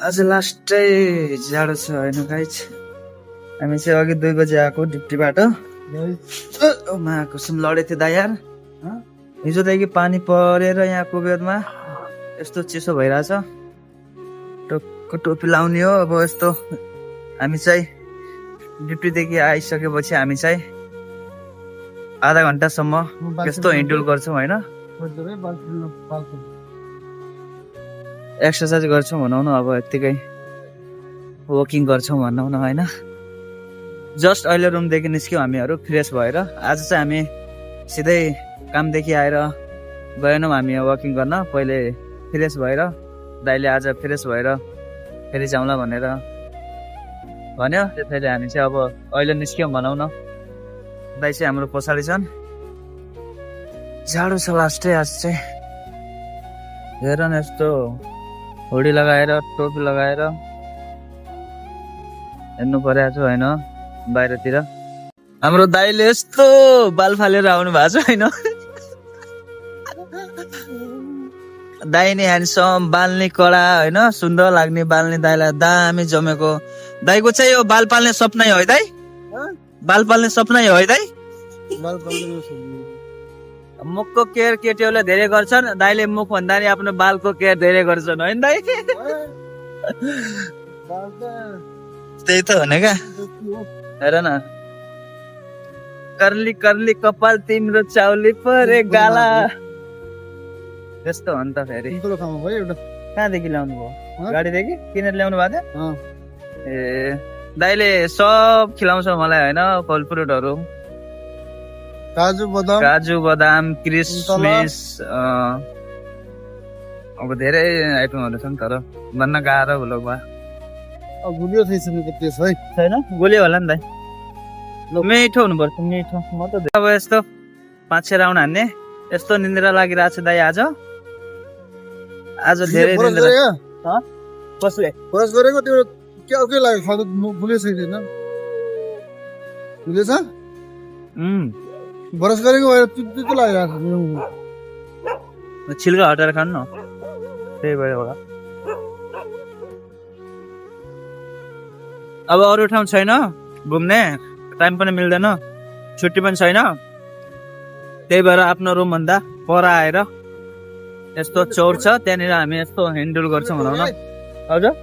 आज लास्टै जाडो छ होइन गाइज। हामी चाहिँ अघि 2 बजे आएको ड्युटीबाट। कुसुम लडेको थियो दाइ यार। हिजोदेखि पानी परेर यहाँको बेदमा यस्तो चिसो भइरहेछ। टोपी लाउने हो अब। यस्तो हामी चाहिँ ड्युटीदेखि आइसकेपछि हामी चाहिँ आधा घन्टासम्म यस्तो हिँडुल गर्छौँ होइन। एक्सर्साइज गर्छौँ भनौँ न, अब यत्तिकै वकिङ गर्छौँ भनौँ न होइन। जस्ट अहिले रुमदेखि निस्क्यौँ हामीहरू फ्रेस भएर। आज चाहिँ हामी सिधै कामदेखि आएर गएनौँ हामी वकिङ गर्न। पहिले फ्रेस भएर दाइले आज फ्रेस भएर फेरि जाउँला भनेर भन्यो। त्यसैले हामी चाहिँ अब अहिले निस्क्यौँ भनौँ न। दाइ चाहिँ हाम्रो पछाडि छन्। जाडो छ लास्टै आज चाहिँ। हेर न यस्तो हुडी लगाएर टोपी लगाएर हेर्नु परेको छ होइन बाहिरतिर। हाम्रो दाइले यस्तो बाल फालेर आउनु भएको छ होइन। दाइ नि ह्यान्डसम, बाल नि कडा होइन, सुन्दर लाग्ने बाल नि दाइलाई दामी जमेको। दाइको चाहिँ यो बाल पाल्ने सपना हो है दाइ? बाल पाल्ने सपना हो है दाइ? मुखको केयर केटीहरूले धेरै गर्छन्, दाइले मुख भन्दा नि आफ्नो बालको केयर धेरै गर्छन् होइन दाइ? त्यही त हो नि क्या। हेर न, कर्ली कर्ली कपाल तिम्रो चाउली परे गाला। त्यस्तो हो नि त। फेरि कहाँदेखि ल्याउनु भयो? गाडीदेखि किनेर ल्याउनु भएको थियो? ए दाइले सब खिलाउँछ मलाई होइन, फलफ्रुटहरू, काजु बदाम किसमिस। अब धेरै आइटमहरू छन् तर भन्न गाह्रो भ्लग भयो। छैन गोलियो होला नि दाइ। मिठो हुनुपर्छ, मिठो। म त अब यस्तो 5-6 राउन्ड हान्ने। यस्तो निन्द्रा लागिरहेको छ दाइ आज। आज धेरै निन्द्रा। कसले ब्रस गरेको त्यो के लाग्यो? खाँदा भुलेछ छैन? भुलेछ? ब्रस गरेको त्यो लागिरहेको छ। छिल्का हटाएर खानु न, त्यही भएर होला। अब अरू ठाउँ छैन घुम्ने, टाइम पनि मिल्दैन, छुट्टी पनि छैन। त्यही भएर आफ्नो रुम भन्दा पर आएर यस्तो चौर छ त्यहाँनिर हामी यस्तो हिँडडुल गर्छौँ भनौँ न। हजुर